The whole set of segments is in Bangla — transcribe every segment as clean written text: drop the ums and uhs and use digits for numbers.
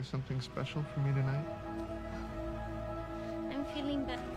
Something special for me tonight? I'm feeling better.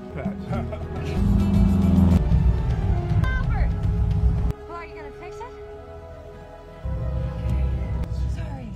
Robert! Well, are you gonna fix it? Sorry.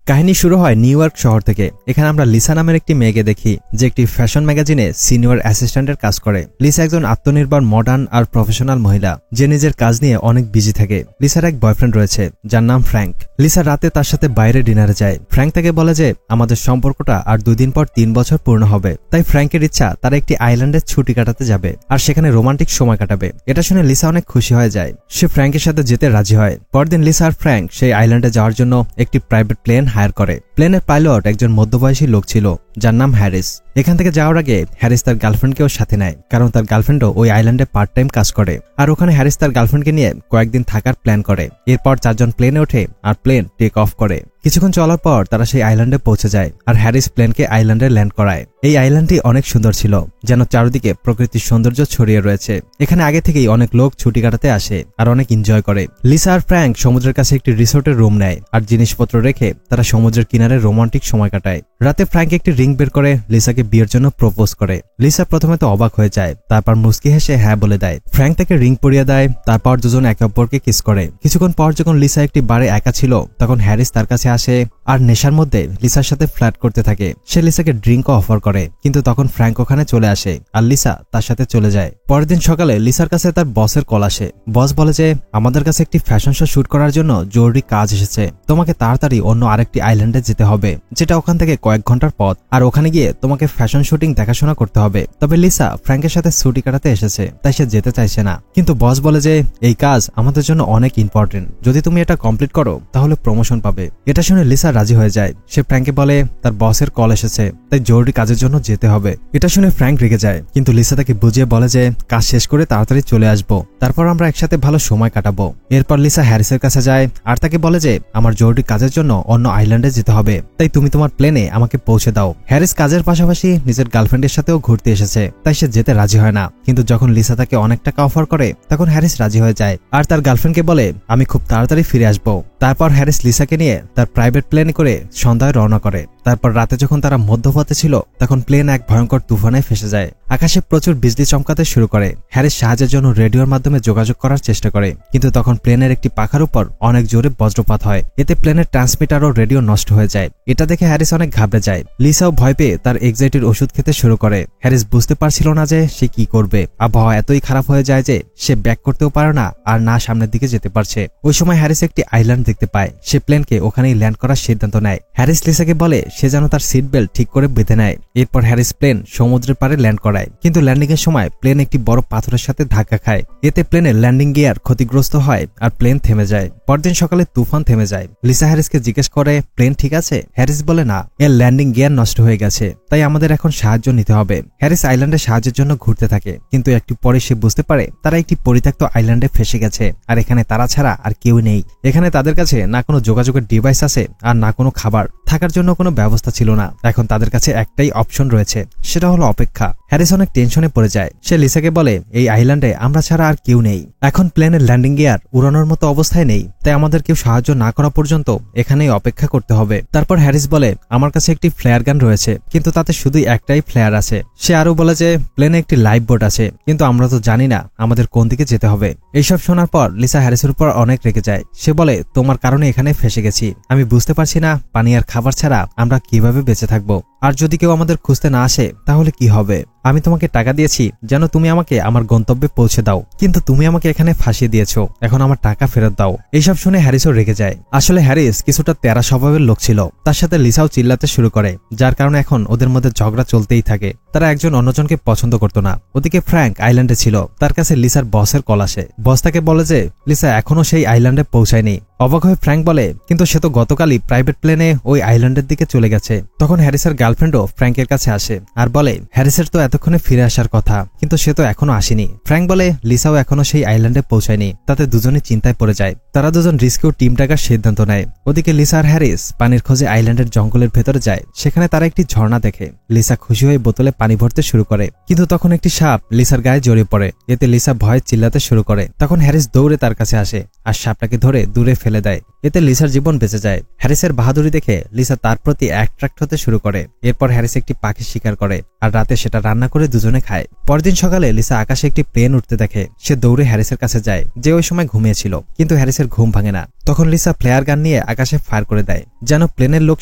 কাহিনী শুরু হয় নিউ ইয়র্ক শহর থেকে। এখানে আমরা লিসা নামের একটি মেয়েকে দেখি যে একটি ফ্যাশন ম্যাগাজিনে সিনিয়র অ্যাসিস্ট্যান্টের কাজ করে। লিসা একজন আত্মনির্ভর মডার্ন আর প্রফেশনাল মহিলা যে নিজের কাজ নিয়ে অনেক বিজি থাকে। লিসার এক বয়ফ্রেন্ড রয়েছে যার নাম ফ্র্যাঙ্ক। লিসা রাতে তার সাথে বাইরে ডিনারে যায়। ফ্র্যাঙ্ক তাকে বলে যে আমাদের সম্পর্কটা আর 2 দিন পর 3 বছর পূর্ণ হবে, তাই ফ্র্যাঙ্কের ইচ্ছা তারা একটি আইল্যান্ডে ছুটি কাটাতে যাবে আর সেখানে রোমান্টিক সময় কাটাবে। এটা শুনে লিসা অনেক খুশি হয়ে যায়। সে ফ্র্যাঙ্কের সাথে যেতে রাজি হয়। পরদিন লিসা আর ফ্র্যাঙ্ক সেই আইল্যান্ডে যাওয়ার জন্য একটি প্রাইভেট প্লেন হায়ার করে। প্লেনের পাইলট একজন মধ্যবয়সী লোক ছিল যার নাম হ্যারিস। এখান থেকে যাওয়ার আগে হ্যারিস তার গার্লফ্রেন্ডকেও সাথে নেয়, কারণ তার গার্লফ্রেন্ডও ওই আইল্যান্ডে পার্ট টাইম কাজ করে। আর ওখানে হ্যারিস তার গার্লফ্রেন্ডকে নিয়ে কয়েকদিন থাকার প্ল্যান করে। এরপর 4 জন প্লেনে ওঠে আর প্লেন টেক অফ করে। কিছুক্ষণ চলার পর তারা সেই আইল্যান্ডে পৌঁছে যায় আর হ্যারিস প্লেনকে আইল্যান্ডে ল্যান্ড করায়। এই আইল্যান্ডটি অনেক সুন্দর ছিল, যেন চারদিকে প্রকৃতির সৌন্দর্য ছড়িয়ে রয়েছে। এখানে আগে থেকেই অনেক লোক ছুটি কাটাতে আসে আর অনেক এনজয় করে। লিসা আর ফ্র্যাঙ্ক সমুদ্রের কাছে একটি রিসোর্টের রুম নেয় আর জিনিসপত্র রেখে তারা সমুদ্রের কিনারে রোমান্টিক সময় কাটায়। রাতে ফ্র্যাঙ্ক একটি রিং বের করে লিসাকে বিয়ের জন্য প্রপোজ করে। লিসা প্রথমে তো অবাক হয়ে যায়, তারপর মুস্কি হেসে হ্যাঁ বলে দেয়। ফ্র্যাঙ্ক তাকে রিং পরিয়ে দেয়, তারপর দুজন একে অপরকে কিস করে। কিছুক্ষণ পর যখন লিসা একটি বারে একা ছিল তখন হ্যারিস তার কাছে আসে আর নেশার মধ্যে লিসার সাথে ফ্ল্যাট করতে থাকে। সে লিসাকে ড্রিঙ্কও অফার করে, কিন্তু তখন ফ্র্যাঙ্ক ওখানে চলে আসে আর লিসা তার সাথে চলে যায়। পরের দিন সকালে লিসার কাছে তার বসের কল আসে। বস বলে যে আমাদের কাছে একটি ফ্যাশন শো শুট করার জন্য জরুরি কাজ এসেছে, তোমাকে তাড়াতাড়ি অন্য আরেকটি আইল্যান্ডে যেতে হবে যেটা ওখান থেকে কয়েক ঘন্টার পথ, আর ওখানে গিয়ে তোমাকে ফ্যাশন শুটিং দেখাশোনা করতে হবে। তবে লিসা ফ্র্যাঙ্কের সাথে ছুটি কাটাতে এসেছে, তাই সে যেতে চাইছে না। কিন্তু বস বলে যে এই কাজ আমাদের জন্য অনেক ইম্পর্টেন্ট, যদি তুমি এটা কমপ্লিট করো তাহলে প্রমোশন পাবে। এটা শুনে লিসা রাজি হয়ে যায়। সে ফ্র্যাঙ্ককে বলে তার বসের কল এসেছে, তাই জরুরি কাজের জন্য যেতে হবে। এটা শুনে ফ্র্যাঙ্ক রেগে যায়, কিন্তু লিসা তাকে বুঝিয়ে বলে যে কাজ শেষ করে তাড়াতাড়ি চলে আসবো, তারপর আমরা একসাথে ভালো সময় কাটাবো। এরপর লিসা হ্যারিসের কাছে যায় আর তাকে বলে যে আমার জরুরি কাজের জন্য অন্য আইল্যান্ডে যেতে হবে, তাই তুমি তোমার প্লেনে আমাকে পৌঁছে দাও। হ্যারিস কাজের পাশাপাশি নিজের গার্লফ্রেন্ডের সাথেও ঘুরতে এসেছে, তাই সে যেতে রাজি হয় না। কিন্তু যখন লিসা তাকে অনেক টাকা অফার করে তখন হ্যারিস রাজি হয়ে যায় আর তার গার্লফ্রেন্ডকে বলে আমি খুব তাড়াতাড়ি ফিরে আসবো। তারপর হ্যারিস লিসাকে নিয়ে তার প্রাইভেট প্লেনে করে সন্ধ্যায় রওনা করে। তারপর রাতে যখন তারা মধ্যপথে ছিল তখন প্লেন এক ভয়ঙ্কর তুফানে ফেসে যায়। আকাশে প্রচুর বিজলি চমকাতে শুরু করে। হ্যারিস সাহায্যের জন্য রেডিওর মাধ্যমে যোগাযোগ করার চেষ্টা করে, কিন্তু তখন প্লেনের একটি পাখার উপর অনেক জোরে বজ্রপাত হয়। এতে প্লেনের ট্রান্সমিটার ও রেডিও নষ্ট হয়ে যায়। এটা দেখে হ্যারিস অনেক ঘাবড়ে যায়। লিসাও ভয় পেয়ে তার এক্সাইটির ওষুধ খেতে শুরু করে। হ্যারিস বুঝতে পারছিল না যে সে কি করবে। আবহাওয়া এতই খারাপ হয়ে যায় যে সে ব্যাক করতেও পারে না আর না সামনের দিকে যেতে পারছে। ওই সময় হ্যারিস একটি আইল্যান্ড দেখতে পায়। সে প্লেনকে ওখানেই ল্যান্ড করার সিদ্ধান্ত নেয়। হ্যারিস লিসাকে বলে সে যেন তার সিট বেল্ট ঠিক করে বেঁধে নেয়। এরপর হ্যারিস প্লেন সমুদ্রের পাড়ে ল্যান্ড করায়, কিন্তু ল্যান্ডিং এর সময় প্লেন একটি বড় পাথরের সাথে ধাক্কা খায়। এতে প্লেনের ল্যান্ডিং গিয়ার ক্ষতিগ্রস্ত হয় আর প্লেন থেমে যায়। পরদিন সকালে তুফান থেমে যায়। লিসা হ্যারিসকে জিজ্ঞেস করে প্লেন ঠিক আছে? হ্যারিস বলে না, এর ল্যান্ডিং গিয়ার নষ্ট হয়ে গেছে, তাই আমাদের এখন সাহায্য নিতে হবে। হ্যারিস আইল্যান্ডে সাহায্যের জন্য ঘুরতে থাকে, কিন্তু একটু পরে সে বুঝতে পারে তারা একটি পরিত্যক্ত আইল্যান্ডে ফেসে গেছে আর এখানে তারা ছাড়া আর কেউ নেই। এখানে তাদের কাছে না কোনো যোগাযোগের ডিভাইস আছে আর না কোনো খাবার, থাকার জন্য কোনো ব্যবস্থা ছিল না। এখন তাদের কাছে একটাই অপশন রয়েছে, সেটা হলো অপেক্ষা। হ্যারিস অনেক টেনশনে পড়ে যায়। সে লিসাকে বলে এই আইল্যান্ডে আমরা ছাড়া আর কেউ নেই। এখন প্লেনের ল্যান্ডিং গিয়ার উড়ানোর মতো অবস্থায় নেই, তাই আমাদের কেউ সাহায্য না করা পর্যন্ত এখানেই অপেক্ষা করতে হবে। তারপর হ্যারিস বলে আমার কাছে একটি ফ্লেয়ার গান রয়েছে, কিন্তু তাতে শুধুই একটাই ফ্লেয়ার আছে। সে আরো বলে যে প্লেনে একটি লাইফ বোট আছে, কিন্তু আমরা তো জানি না আমাদের কোন দিকে যেতে হবে। এইসব শোনার পর লিসা হ্যারিসের উপর অনেক রেগে যায়। সে বলে তোমার কারণে এখানে ফেসে গেছি, আমি বুঝতে পারছি না পানি আর খাবার ছাড়া আমরা কিভাবে বেঁচে থাকবো, আর যদি কেউ আমাদের খুঁজতে না আসে তাহলে কি হবে? আমি তোমাকে টাকা দিয়েছি যেন তুমি আমাকে আমার গন্তব্যে পৌঁছে দাও, কিন্তু তুমি আমাকে এখানে ফাঁসিয়ে দিয়েছো, এখন আমার টাকা ফেরত দাও। এইসব শুনে হ্যারিসও রেগে যায়। আসলে হ্যারিস কিছুটা তেরা স্বভাবের লোক ছিল। তার সাথে লিসাও চিল্লাতে শুরু করে, যার কারণে এখন ওদের মধ্যে ঝগড়া চলতেই থাকে। তারা একজন অন্যজনকে পছন্দ করতো না। ওদিকে ফ্র্যাঙ্ক আইল্যান্ডে ছিল। তার কাছে লিসার বসের কল আসে। বস তাকে বলে যে লিসা এখনো সেই আইল্যান্ডে পৌঁছায়নি। অবাক হয়ে ফ্র্যাঙ্ক বলে কিন্তু সে তো গতকালই প্রাইভেট প্লেনে ওই আইল্যান্ডের দিকে চলে গেছে। তখন হ্যারিসের গার্লফ্রেন্ডও ফ্র্যাঙ্কের কাছে আসে আর বলে হ্যারিসের তো এতক্ষণে ফিরে আসার কথা, কিন্তু সে তো এখনো আসেনি। ফ্র্যাঙ্ক বলে লিসাও এখনো সেই আইল্যান্ডে পৌঁছায়নি। তাতে দুজনে চিন্তায় পড়ে যায়। তারা দুজন রিস্কিউ টিম ডাকার সিদ্ধান্ত নেয়। ওদিকে লিসা আর হ্যারিস পানির খোঁজে আইল্যান্ডের জঙ্গলের ভেতরে যায়। সেখানে তারা একটি ঝর্ণা দেখে। লিসা খুশি হয়ে বোতলে পানি ভরতে শুরু করে, কিন্তু তখন একটি সাপ লিসার গায়ে জড়িয়ে পড়ে। এতে লিসা ভয়ে চিল্লাতে শুরু করে। তখন হ্যারিস দৌড়ে তার কাছে আসে আর সাপটাকে ধরে দূরে ফেলে দেয়। এতে লিসার জীবন বেঁচে যায়। হ্যারিসের বাহাদুরি দেখে লিসা তার প্রতি অ্যাট্রাক্ট হতে শুরু করে। এরপর হ্যারিস একটি পাখি শিকার করে আর রাতে সেটা রান্না করে দুজনে খায়। পরদিন সকালে লিসা আকাশে একটি প্লেন উঠতে দেখে। সে দৌড়ে হ্যারিসের কাছে যায়, যে ওই সময় ঘুমিয়েছিল, কিন্তু হ্যারিসের ঘুম ভাঙে না। তখন লিসা ফ্লেয়ার গান নিয়ে আকাশে ফায়ার করে দেয়, যেন প্লেনের লোক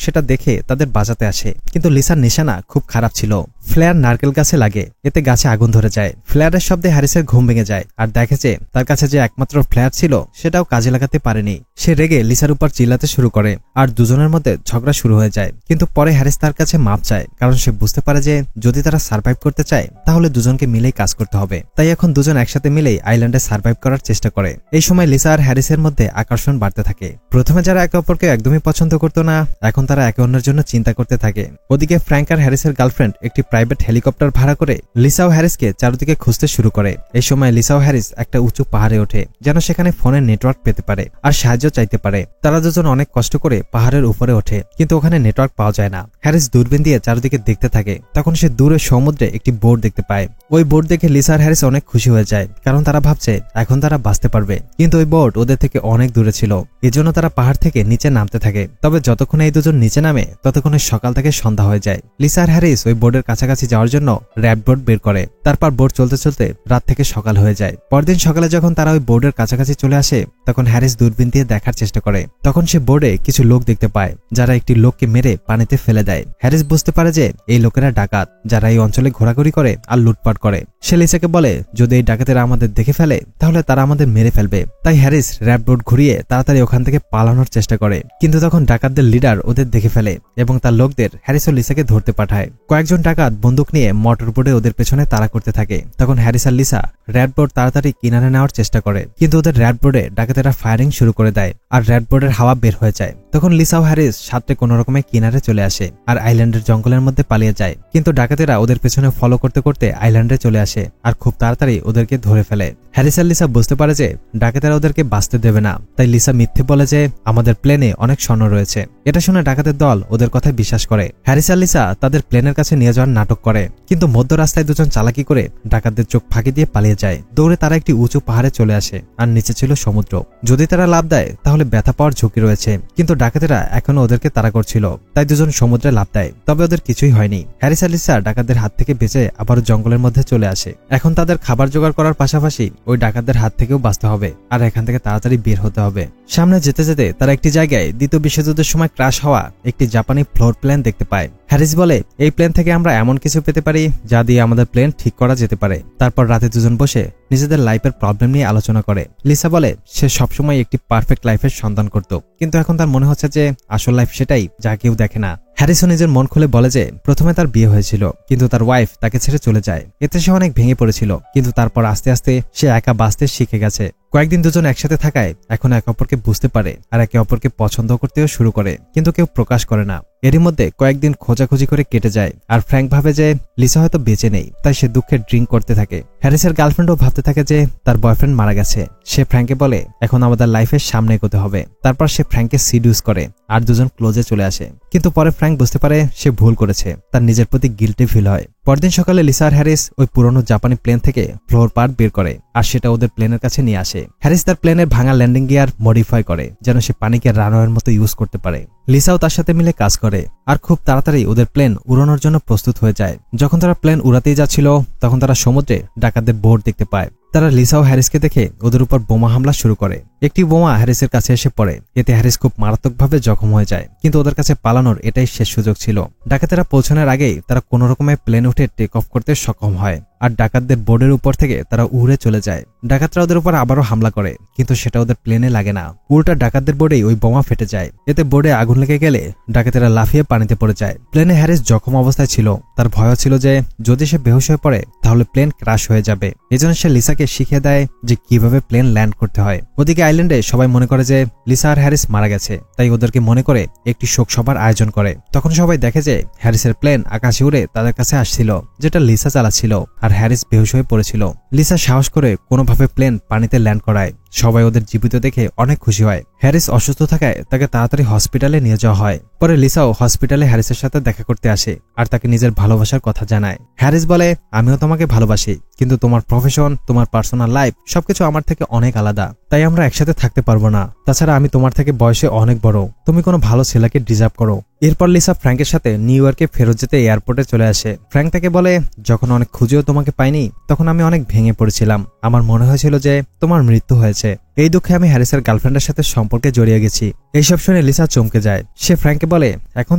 সেটা দেখে তাদের বাঁচাতে আসে। কিন্তু লিসার নিশানা খুব খারাপ ছিল। ফ্লেয়ার নারকেল গাছে লাগে, এতে গাছে আগুন ধরে যায়। ফ্লেয়ারের শব্দে হ্যারিসের ঘুম ভেঙে যায় আর দেখে যে তার কাছে যে একমাত্র ফ্লেয়ার ছিল সেটাও কাজে লাগাতে পারেনি। সে রেগে লিসার উপর চিল্লাতে শুরু করে আর দুজনের মধ্যে ঝগড়া শুরু হয়ে যায়। কিন্তু পরে হ্যারিস তার কাছে মাপ চায়, কারণ সে বুঝতে পারে যে যদি তারা সার্ভাইভ করতে চায় তাহলে দুজনকে মিলেই কাজ করতে হবে। তাই এখন দুজন একসাথে মিলেই আইল্যান্ডে সার্ভাইভ করার চেষ্টা করে। এই সময় লিসা আর হ্যারিসের মধ্যে আকর্ষণ বাড়তে থাকে। প্রথমে যারা একে অপরকে একদমই পছন্দ করতো না, এখন তারা একে অন্যের জন্য চিন্তা করতে থাকে। ওদিকে ফ্র্যাঙ্ক আর হ্যারিসের গার্লফ্রেন্ড একটি প্রাইভেট হেলিকপ্টার ভাড়া করে লিসা ও হ্যারিসকে চারদিকে খুঁজতে শুরু করে। এই সময় লিসা ও হ্যারিস একটা উঁচু পাহাড়ে ওঠে, যেন সেখানে ফোনের নেটওয়ার্ক পেতে পারে আর সাহায্য চাইতে পারে। তারা দুজন অনেক কষ্ট করে পাহাড়ের উপরে ওঠে, কিন্তু ওখানে নেটওয়ার্ক পাওয়া যায় না। হ্যারিস দূরবীন দিয়ে চারদিকে দেখতে থাকে। তখন সে দূরে সমুদ্রে একটি বোট দেখতে পায়। ওই বোট দেখে লিসা আর হ্যারিস অনেক খুশি হয়ে যায়, কারণ তারা ভাবছে এখন তারা বাঁচতে পারবে। কিন্তু ওই বোট ওদের থেকে অনেক দূরে ছিল, এজন্য তারা পাহাড় থেকে নিচে নামতে থাকে। তবে যতক্ষণে এই দুজন নিচে নামে ততক্ষণে সকাল থেকে সন্ধ্যা হয়ে যায়। লিসা আর হ্যারিস ওই বোর্ডের কাছাকাছি যাওয়ার জন্য র্যাপ বোর্ড বের করে। তারপর বোর্ড চলতে চলতে রাত থেকে সকাল হয়ে যায়। পরদিন সকালে যখন তারা ওই বোর্ডের কাছাকাছি চলে আসে, তখন হ্যারিস দূরবীন দিয়ে দেখার চেষ্টা করে। তখন সে বোর্ডে কিছু লোক দেখতে পায়, যারা একটি লোককে মেরে পানিতে ফেলে দেয়। হ্যারিস বুঝতে পারে যে এই লোকেরা ডাকাত, যারা এই অঞ্চলে ঘোরাঘুরি করে আর লুটপাট করে। সে লিসাকে বলে যদি এই ডাকাতেরা আমাদের দেখে ফেলে তাহলে তারা আমাদের মেরে ফেলবে। তাই হ্যারিস র্যাপ বোর্ড ঘুরিয়ে তাড়াতাড়ি ওখান থেকে পালানোর চেষ্টা করে। কিন্তু তখন ডাকাতদের লিডার ওদের দেখে ফেলে এবং তার লোকদের হ্যারিস ও লিসাকে ধরতে পাঠায়। কয়েকজন ডাকাত বন্দুক নিয়ে মোটর বোর্ডে ওদের পেছনে তাড়া করতে থাকে। তখন হ্যারিস আর লিসা র্যাপ বোর্ড তাড়াতাড়ি কিনারে নেওয়ার চেষ্টা করে, কিন্তু ওদের র্যাপ বোর্ডে ডাকাতেরা ফায়ারিং শুরু করে দেয় আর র্যাপ বোর্ডের হাওয়া বের হয়ে যায়। তখন লিসা ও হ্যারিস সাথে কোনো রকমে কিনারে চলে আসে আর আইল্যান্ডের জঙ্গলের মধ্যে পালিয়ে যায়। কিন্তু ডাকাতেরা ওদের পেছনে ফলো করতে করতে আইল্যান্ডে চলে আসে আর খুব তাড়াতাড়ি ওদেরকে ধরে ফেলে। হ্যারিস আর লিসা বুঝতে পারে যে ডাকাতেরা ওদেরকে বাঁচতে দেবে না। তাই লিসা মিথ্যে বলে যে আমাদের প্লেনে অনেক স্বর্ণ রয়েছে। এটা শুনে ডাকাতের দল ওদের কথায় বিশ্বাস করে। হ্যারিস আর লিসা তাদের প্লেনের কাছে নিয়ে যাওয়ার নাটক করে, কিন্তু মধ্য রাস্তায় দুজন চালাকি করে ডাকাতদের চোখ ফাঁকি দিয়ে পালিয়ে যায়। দৌড়ে তারা একটি উঁচু পাহাড়ে চলে আসে আর নিচে ছিল সমুদ্র। যদি তারা লাফ দেয় তাহলে ব্যথা পাওয়ার ঝুঁকি রয়েছে, কিন্তু ডাকাতেরা এখনো ওদেরকে তাড়া করছিল। তাই দুজন সমুদ্রে লাফ দেয়, তবে ওদের কিছুই হয়নি। হ্যারিস আর লিসা ডাকাতদের হাত থেকে বেঁচে আবারও জঙ্গলের মধ্যে চলে আসে। এখন তাদের খাবার জোগাড় করার পাশাপাশি ওই ডাকাতদের হাত থেকেও বাঁচতে হবে আর এখান থেকে তাড়াতাড়ি বের হতে হবে। সামনে যেতে যেতে তারা একটি জায়গায় দ্বিতীয় বিশ্বযুদ্ধের সময় ক্রাশ হওয়া একটি জাপানি ফ্লোর প্লেন দেখতে পায়। হ্যারিস বলে এই প্লেন থেকে আমরা এমন কিছু পেতে পারি যা দিয়ে আমাদের প্লেন ঠিক করা যেতে পারে। তারপর রাতে দুজন বসে নিজেদের লাইফের প্রবলেম নিয়ে আলোচনা করে। লিসা বলে সে সবসময় একটি পারফেক্ট লাইফের সন্ধান করত, কিন্তু এখন তার মনে হচ্ছে যে আসল লাইফ সেটাই যা কেউ দেখে না। হ্যারিসও নিজের মন খুলে বলে যে প্রথমে তার বিয়ে হয়েছিল, কিন্তু তার ওয়াইফ তাকে ছেড়ে চলে যায়। এতে সে অনেক ভেঙে পড়েছিল, কিন্তু তারপর আস্তে আস্তে সে একা বাঁচতে শিখে গেছে। কয়েকদিন দুজন একসাথে থাকায় এখন একে অপরকে বুঝতে পারে আর একে অপরকে পছন্দ করতেও শুরু করে, কিন্তু কেউ প্রকাশ করে না। এরই মধ্যে কয়েকদিন খোঁজাখুঁজি করে কেটে যায় আর ফ্র্যাঙ্ক ভাবে যে লিসা হয়তো বেঁচে নেই, তাই সে দুঃখে ড্রিঙ্ক করতে থাকে। হ্যারিসের গার্লফ্রেন্ডও ভাবতে থাকে যে তার বয়ফ্রেন্ড মারা গেছে। সে ফ্র্যাঙ্কে বলে এখন আমাদের লাইফের সামনে এগোতে হবে। তারপর সে ফ্র্যাঙ্ককে সিডিউস করে আর দুজন ক্লোজে চলে আসে। কিন্তু পরে ফ্র্যাঙ্ক বুঝতে পারে সে ভুল করেছে, তার নিজের প্রতি গিল্টি ফিল হয়। পরদিন সকালে লিসা আর হ্যারিস ওই পুরনো জাপানি প্লেন থেকে ফ্লোর পার্ট বের করে আর সেটা ওদের প্লেনের কাছে নিয়ে আসে। হ্যারিস তার প্লেনের ভাঙা ল্যান্ডিং গিয়ার মডিফাই করে যেন সে পানিকে রানওয়ের মতো ইউজ করতে পারে। লিসাও তার সাথে মিলে কাজ করে আর খুব তাড়াতাড়ি ওদের প্লেন উড়ানোর জন্য প্রস্তুত হয়ে যায়। যখন তারা প্লেন উড়াতেই যাচ্ছিল তখন তারা সমুদ্রে ডাকাতদের বোট দেখতে পায়। তারা লিসা ও হ্যারিসকে দেখে ওদের উপর বোমা হামলা শুরু করে। একটি বোমা হ্যারিসের কাছে এসে পড়ে, এতে হ্যারিস খুব মারাত্মকভাবে জখম হয়ে যায়, কিন্তু ওদের কাছে পালানোর এটাই শেষ সুযোগ ছিল। ডাকাতেরা পৌঁছানোর আগেই তারা কোনো রকমের প্লেন উঠে টেক অফ করতে সক্ষম হয় আর ডাকাতদের বোর্ডের উপর থেকে তারা উড়ে চলে যায়। ডাকাতরা ওদের উপর আবারও হামলা করে, কিন্তু সেটা ওদের প্লেনে লাগে না, উল্টা ডাকাতদের বোর্ডেই ওই বোমা ফেটে যায়। এতে বোর্ডে আগুন লেগে গেলে ডাকাতেরা লাফিয়ে পানিতে পড়ে যায়। প্লেনে হ্যারিস জখম অবস্থায় ছিল, তার ভয় ছিল যে যদি সে বেহুশ হয়ে পড়ে তাহলে প্লেন ক্রাশ হয়ে যাবে। এজন্য সে লিসাকে শিখিয়ে দেয় যে কিভাবে প্লেন ল্যান্ড করতে হয়। ওদিকে আইল্যান্ডে সবাই মনে করে যে লিসা আর হ্যারিস মারা গেছে, তাই ওদেরকে মনে করে একটি শোক সভার আয়োজন করে। তখন সবাই দেখে যে হ্যারিসের প্লেন আকাশে উড়ে তাদের কাছে আসছিল, যেটা লিসা চালাচ্ছিল, আর হ্যারিস বেহুশ হয়ে পড়েছিল। লিসা সাহস করে কোনোভাবে প্লেন পানিতে ল্যান্ড করায়। সবাই ওদের জীবিত দেখে অনেক খুশি হয়। হ্যারিস অসুস্থ থাকায় তাকে তাড়াতাড়ি হসপিটালে নিয়ে যাওয়া হয়। পরে লিসাও হসপিটালে হ্যারিসের সাথে দেখা করতে আসে আর তাকে নিজের ভালোবাসার কথা জানায়। হ্যারিস বলে আমিও তোমাকে ভালোবাসি, কিন্তু তোমার প্রফেশন, তোমার পার্সোনাল লাইফ সবকিছু আমার থেকে অনেক আলাদা, তাই আমরা একসাথে থাকতে পারবো না। তাছাড়া আমি তোমার থেকে বয়সে অনেক বড়, তুমি কোনো ভালো ছেলেকে ডিজার্ভ করো। এরপর লিসা ফ্র্যাঙ্কের সাথে নিউ ইয়র্কে ফেরত যেতে এয়ারপোর্টে চলে আসে। ফ্র্যাঙ্ক তাকে বলে, যখন অনেক খুঁজেও তোমাকে পাইনি তখন আমি অনেক ভেঙে পড়েছিলাম, আমার মনে হয়েছিল যে তোমার মৃত্যু হয়েছে। এই দুঃখে আমি হ্যারিসের গার্লফ্রেন্ডের সাথে সম্পর্কে জড়িয়ে গেছি। এইসব শুনে লিসা চমকে যায়। সে ফ্র্যাঙ্ককে বলে, এখন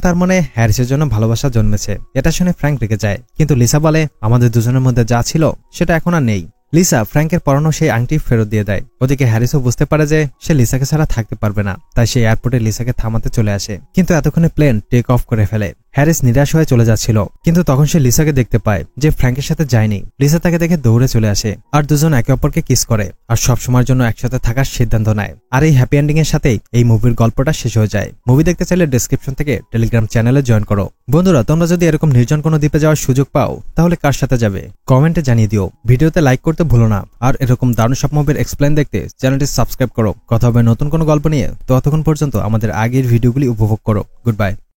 তার মনে হ্যারিসের জন্য ভালোবাসা জন্মেছে। এটা শুনে ফ্র্যাঙ্ক রেগে যায়, কিন্তু লিসা বলে, আমাদের দুজনের মধ্যে যা ছিল সেটা এখন আর নেই। লিসা ফ্র্যাঙ্কের পরানো সেই আংটি ফেরত দিয়ে দেয়। ওদিকে হ্যারিসও বুঝতে পারে যে সে লিসাকে ছাড়া থাকতে পারবে না, তাই সে এয়ারপোর্টে লিসাকে থামাতে চলে আসে। কিন্তু এতক্ষণে প্লেন টেক অফ করে ফেলে। হ্যারিস নিরাশ হয়ে চলে যাচ্ছিল, কিন্তু তখন সে লিসাকে দেখতে পায় যে ফ্র্যাঙ্কের সাথে যায়নি। লিসা তাকে দেখে দৌড়ে চলে আসে, আর দুজন একে অপরকে কিস করে আর সবসময়ের জন্য একসাথে থাকার সিদ্ধান্ত নেয়। আর এই হ্যাপি এন্ডিং এর সাথেই এই মুভির গল্পটা শেষ হয়ে যায়। মুভি দেখতে চাইলে ডেসক্রিপশন থেকে টেলিগ্রাম চ্যানেলে জয়েন করো। বন্ধুরা, তোমরা যদি এরকম নির্জন কোনো দ্বীপে যাওয়ার সুযোগ পাও তাহলে কার সাথে যাবে কমেন্টে জানিয়ে দিও। ভিডিওতে লাইক করতে ভুলো না, আর এরকম দারুণ সব মুভির এক্সপ্লেন দেখতে চ্যানেলটি সাবস্ক্রাইব করো। কথা হবে নতুন কোনো গল্প নিয়ে, ততক্ষণ পর্যন্ত আমাদের আগের ভিডিওগুলি উপভোগ করো। Good bye.